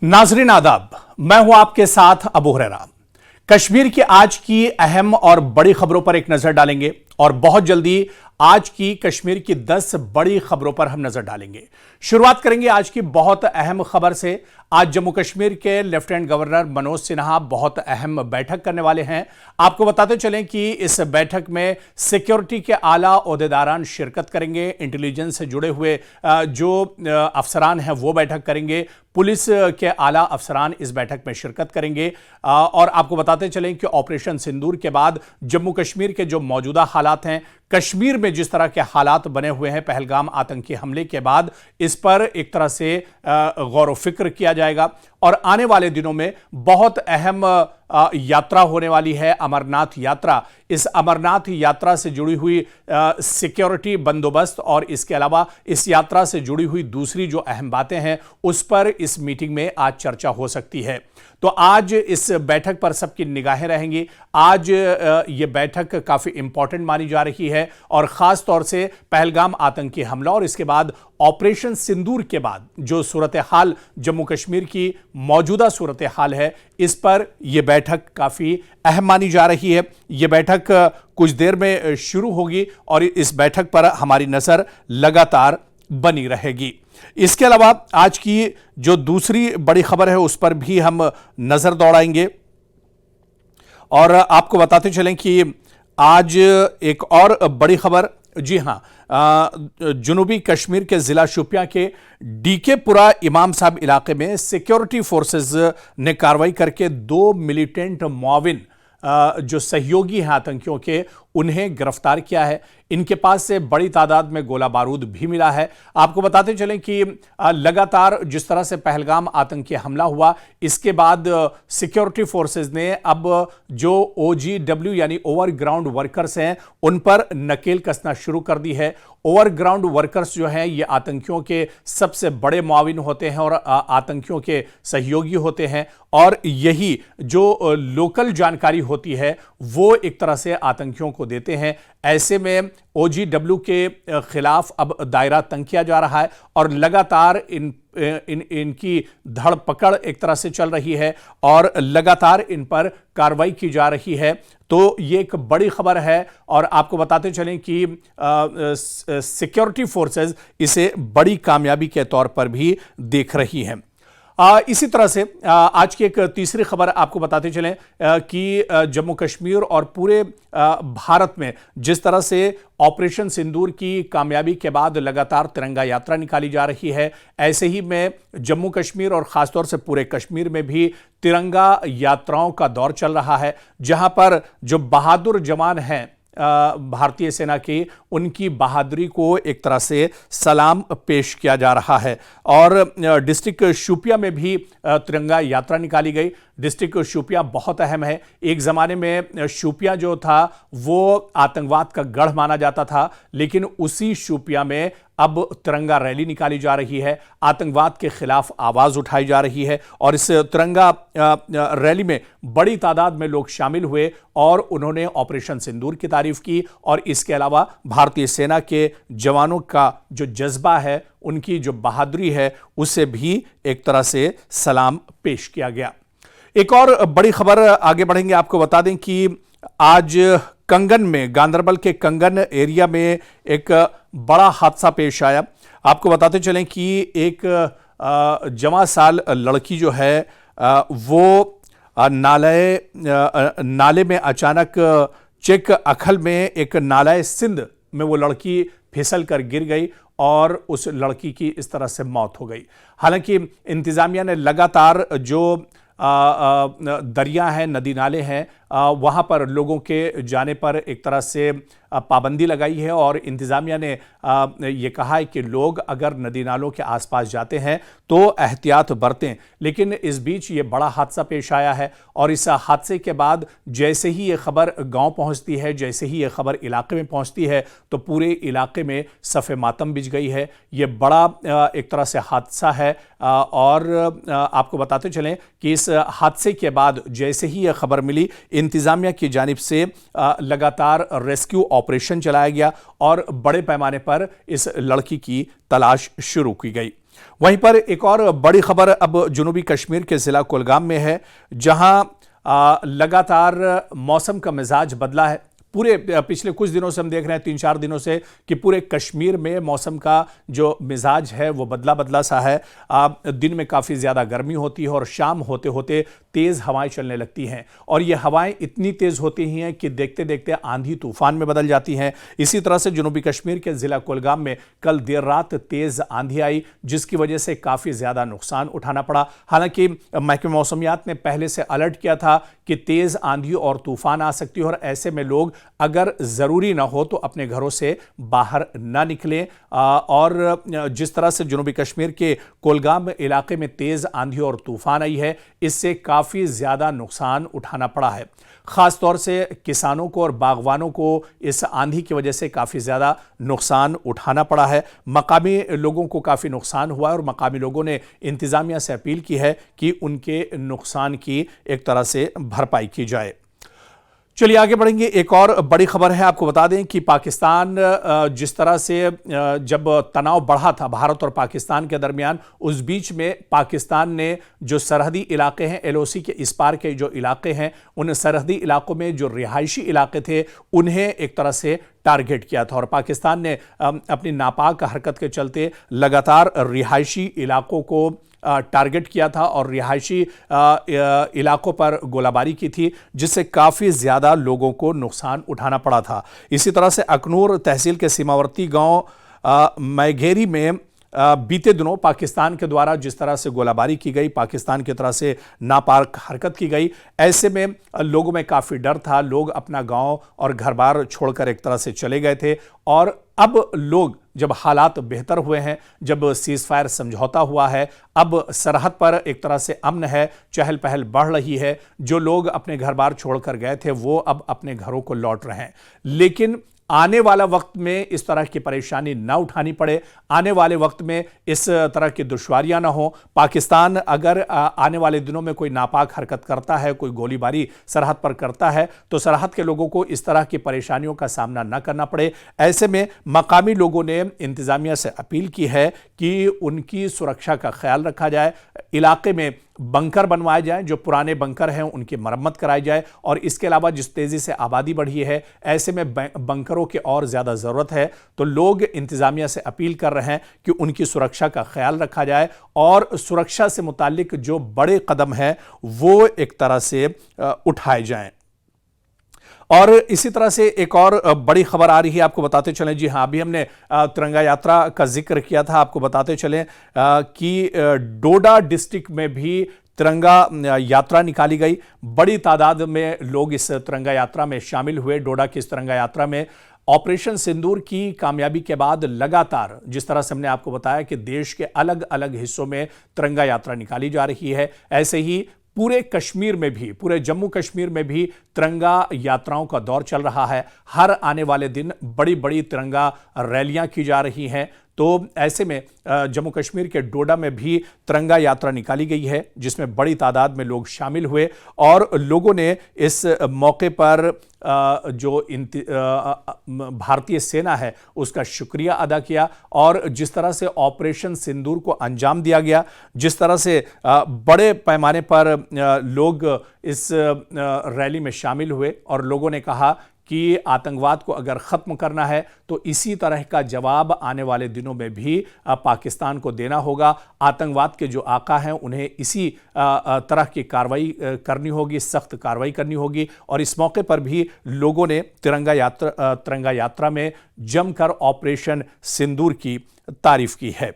नाजरीन आदाब, मैं हूं आपके साथ अबू हुरैरा। कश्मीर की आज की अहम और बड़ी खबरों पर एक नजर डालेंगे और बहुत जल्दी आज की कश्मीर की 10 बड़ी खबरों पर हम नजर डालेंगे। शुरुआत करेंगे आज की बहुत अहम खबर से। आज जम्मू कश्मीर के लेफ्टिनेंट गवर्नर मनोज सिन्हा बहुत अहम बैठक करने वाले हैं। आपको बताते चलें कि इस बैठक में सिक्योरिटी के आला ओहदेदारान शिरकत करेंगे, इंटेलिजेंस से जुड़े हुए जो अफसरान हैं वो बैठक करेंगे, पुलिस के आला अफसरान इस बैठक में शिरकत करेंगे। और आपको बताते चलें कि ऑपरेशन सिंदूर के बाद जम्मू कश्मीर के जो मौजूदा हालात हैं, कश्मीर में जिस तरह के हालात बने हुए हैं पहलगाम आतंकी हमले के बाद, इस पर एक तरह से गौर व फिक्र किया जाएगा। और आने वाले दिनों में बहुत अहम यात्रा होने वाली है, अमरनाथ यात्रा। इस अमरनाथ यात्रा से जुड़ी हुई सिक्योरिटी बंदोबस्त और इसके अलावा इस यात्रा से जुड़ी हुई दूसरी जो अहम बातें हैं उस पर इस मीटिंग में आज चर्चा हो सकती है। तो आज इस बैठक पर सबकी निगाहें रहेंगी। आज ये बैठक काफी इंपॉर्टेंट मानी जा रही है और खास तौर से पहलगाम आतंकी हमला और इसके बाद ऑपरेशन सिंदूर के बाद जो सूरत हाल जम्मू कश्मीर की मौजूदा सूरत हाल है, इस पर यह बैठक काफी अहम मानी जा रही है। यह बैठक कुछ देर में शुरू होगी और इस बैठक पर हमारी नजर लगातार बनी रहेगी। इसके अलावा आज की जो दूसरी बड़ी खबर है उस पर भी हम नजर दौड़ाएंगे और आपको बताते चलें कि आज एक और बड़ी खबर, जी हां, जुनूबी कश्मीर के जिला शोपियां के डीकेपुरा इमाम साहब इलाके में सिक्योरिटी फोर्सेस ने कार्रवाई करके 2 मिलिटेंट मुआविन जो सहयोगी हैं आतंकियों के, उन्हें गिरफ्तार किया है। इनके पास से बड़ी तादाद में गोला बारूद भी मिला है। आपको बताते चलें कि लगातार जिस तरह से पहलगाम आतंकी हमला हुआ, इसके बाद सिक्योरिटी फोर्सेस ने अब जो OGW यानी ओवरग्राउंड वर्कर्स हैं उन पर नकेल कसना शुरू कर दी है। ओवरग्राउंड वर्कर्स जो हैं ये आतंकियों के सबसे बड़े मुआविन होते हैं और आतंकियों के सहयोगी होते हैं और यही जो लोकल जानकारी होती है वो एक तरह से आतंकियों को देते हैं। ऐसे में OGW के खिलाफ अब दायरा तंग किया जा रहा है और लगातार इनकी धड़पकड़ एक तरह से चल रही है और लगातार इन पर कार्रवाई की जा रही है। तो ये एक बड़ी खबर है और आपको बताते चलें कि सिक्योरिटी फोर्सेस इसे बड़ी कामयाबी के तौर पर भी देख रही हैं। इसी तरह से आज की एक तीसरी खबर आपको बताते चलें कि जम्मू कश्मीर और पूरे भारत में जिस तरह से ऑपरेशन सिंदूर की कामयाबी के बाद लगातार तिरंगा यात्रा निकाली जा रही है, ऐसे ही में जम्मू कश्मीर और ख़ासतौर से पूरे कश्मीर में भी तिरंगा यात्राओं का दौर चल रहा है, जहां पर जो बहादुर जवान हैं भारतीय सेना की, उनकी बहादुरी को एक तरह से सलाम पेश किया जा रहा है। और डिस्ट्रिक्ट शोपियां में भी तिरंगा यात्रा निकाली गई। डिस्ट्रिक्ट शोपियां बहुत अहम है। एक ज़माने में शोपियां जो था वो आतंकवाद का गढ़ माना जाता था, लेकिन उसी शोपियां में अब तिरंगा रैली निकाली जा रही है, आतंकवाद के खिलाफ आवाज़ उठाई जा रही है और इस तिरंगा रैली में बड़ी तादाद में लोग शामिल हुए और उन्होंने ऑपरेशन सिंदूर की तारीफ की और इसके अलावा भारतीय सेना के जवानों का जो जज्बा है, उनकी जो बहादुरी है, उसे भी एक तरह से सलाम पेश किया गया। एक और बड़ी खबर आगे बढ़ेंगे। आपको बता दें कि आज कंगन में, गांदरबल के कंगन एरिया में एक बड़ा हादसा पेश आया। आपको बताते चलें कि एक जवां साल लड़की जो है वो नाले में अचानक चेक अखल में एक नाले सिंध में वो लड़की फिसल कर गिर गई और उस लड़की की इस तरह से मौत हो गई। हालांकि इंतजामिया ने लगातार जो दरिया हैं, नदी नाले हैं, वहाँ पर लोगों के जाने पर एक तरह से पाबंदी लगाई है और इंतज़ामिया ने ये कहा है कि लोग अगर नदी नालों के आसपास जाते हैं तो एहतियात बरतें। लेकिन इस बीच ये बड़ा हादसा पेश आया है और इस हादसे के बाद जैसे ही ये खबर गांव पहुंचती है, जैसे ही ये खबर इलाके में पहुंचती है, तो पूरे इलाके में सफ़े मातम बिछ गई है। ये बड़ा एक तरह से हादसा है और आपको बताते चलें कि इस हादसे के बाद जैसे ही ये खबर मिली, इंतजामिया की जानिब से लगातार रेस्क्यू ऑपरेशन चलाया गया और बड़े पैमाने पर इस लड़की की तलाश शुरू की गई। वहीं पर एक और बड़ी खबर अब जुनूबी कश्मीर के जिला कुलगाम में है, जहां लगातार मौसम का मिजाज बदला है। पूरे पिछले कुछ दिनों से हम देख रहे हैं, 3-4 दिनों से, कि पूरे कश्मीर में मौसम का जो मिजाज है वो बदला बदला सा है। दिन में काफ़ी ज़्यादा गर्मी होती है और शाम होते होते तेज़ हवाएं चलने लगती हैं, और ये हवाएं इतनी तेज़ होती हैं कि देखते देखते आंधी तूफान में बदल जाती हैं। इसी तरह से जुनूबी कश्मीर के ज़िला कुलगाम में कल देर रात तेज़ आंधी आई, जिसकी वजह से काफ़ी ज़्यादा नुकसान उठाना पड़ा। हालांकि महकमे मौसमियात ने पहले से अलर्ट किया था कि तेज़ आंधी और तूफान आ सकती है, और ऐसे में लोग अगर ज़रूरी ना हो तो अपने घरों से बाहर ना निकलें। और जिस तरह से जुनूबी कश्मीर के कोलगाम इलाके में तेज़ आंधी और तूफान आई है, इससे काफ़ी ज़्यादा नुकसान उठाना पड़ा है। ख़ास तौर से किसानों को और बागवानों को इस आंधी की वजह से काफ़ी ज़्यादा नुकसान उठाना पड़ा है। मकामी लोगों को काफ़ी नुकसान हुआ है, और मकामी लोगों ने इंतज़ामिया से अपील की है कि उनके नुकसान की एक तरह से भरपाई की जाए। चलिए आगे बढ़ेंगे। एक और बड़ी खबर है, आपको बता दें कि पाकिस्तान जिस तरह से जब तनाव बढ़ा था भारत और पाकिस्तान के दरमियान, उस बीच में पाकिस्तान ने जो सरहदी इलाके हैं, एलओसी के इस पार के जो इलाके हैं, उन सरहदी इलाकों में जो रिहायशी इलाके थे उन्हें एक तरह से टारगेट किया था, और पाकिस्तान ने अपनी नापाक हरकत के चलते लगातार रिहायशी इलाकों को टारगेट किया था और रिहायशी इलाकों पर गोलाबारी की थी, जिससे काफ़ी ज़्यादा लोगों को नुकसान उठाना पड़ा था। इसी तरह से अखनूर तहसील के सीमावर्ती गांव मैघेरी में बीते दिनों पाकिस्तान के द्वारा जिस तरह से गोलाबारी की गई, पाकिस्तान की तरह से नापाक हरकत की गई, ऐसे में लोगों में काफ़ी डर था। लोग अपना गांव और घर बार छोड़कर एक तरह से चले गए थे, और अब लोग जब हालात बेहतर हुए हैं, जब सीज़ फायर समझौता हुआ है, अब सरहद पर एक तरह से अमन है, चहल पहल बढ़ रही है। जो लोग अपने घर बार छोड़कर गए थे वो अब अपने घरों को लौट रहे हैं। लेकिन आने वाला वक्त में इस तरह की परेशानी ना उठानी पड़े, आने वाले वक्त में इस तरह की दुश्वारियां ना हो। पाकिस्तान अगर आने वाले दिनों में कोई नापाक हरकत करता है, कोई गोलीबारी सरहद पर करता है, तो सरहद के लोगों को इस तरह की परेशानियों का सामना ना करना पड़े। ऐसे में मकामी लोगों ने इंतजामिया से अपील की है कि उनकी सुरक्षा का ख्याल रखा जाए, इलाके में बंकर बनवाए जाएं, जो पुराने बंकर हैं उनकी मरम्मत कराई जाए, और इसके अलावा जिस तेज़ी से आबादी बढ़ी है, ऐसे में बंकरों की और ज़्यादा ज़रूरत है। तो लोग इंतज़ामिया से अपील कर रहे हैं कि उनकी सुरक्षा का ख्याल रखा जाए, और सुरक्षा से मुताल्लिक जो बड़े कदम हैं वो एक तरह से उठाए जाएं। और इसी तरह से एक और बड़ी खबर आ रही है, आपको बताते चलें। जी हाँ, अभी हमने तिरंगा यात्रा का जिक्र किया था, आपको बताते चलें कि डोडा डिस्ट्रिक्ट में भी तिरंगा यात्रा निकाली गई। बड़ी तादाद में लोग इस तिरंगा यात्रा में शामिल हुए। डोडा की इस तिरंगा यात्रा में ऑपरेशन सिंदूर की कामयाबी के बाद लगातार, जिस तरह से हमने आपको बताया कि देश के अलग अलग हिस्सों में तिरंगा यात्रा निकाली जा रही है, ऐसे ही पूरे कश्मीर में भी, पूरे जम्मू कश्मीर में भी तिरंगा यात्राओं का दौर चल रहा है। हर आने वाले दिन बड़ी बड़ी तिरंगा रैलियां की जा रही हैं। तो ऐसे में जम्मू कश्मीर के डोडा में भी तिरंगा यात्रा निकाली गई है, जिसमें बड़ी तादाद में लोग शामिल हुए, और लोगों ने इस मौके पर जो भारतीय सेना है उसका शुक्रिया अदा किया, और जिस तरह से ऑपरेशन सिंदूर को अंजाम दिया गया, जिस तरह से बड़े पैमाने पर लोग इस रैली में शामिल हुए, और लोगों ने कहा कि आतंकवाद को अगर ख़त्म करना है तो इसी तरह का जवाब आने वाले दिनों में भी पाकिस्तान को देना होगा। आतंकवाद के जो आका हैं उन्हें इसी तरह की कार्रवाई करनी होगी, सख्त कार्रवाई करनी होगी। और इस मौके पर भी लोगों ने तिरंगा यात्रा में जमकर ऑपरेशन सिंदूर की तारीफ की है।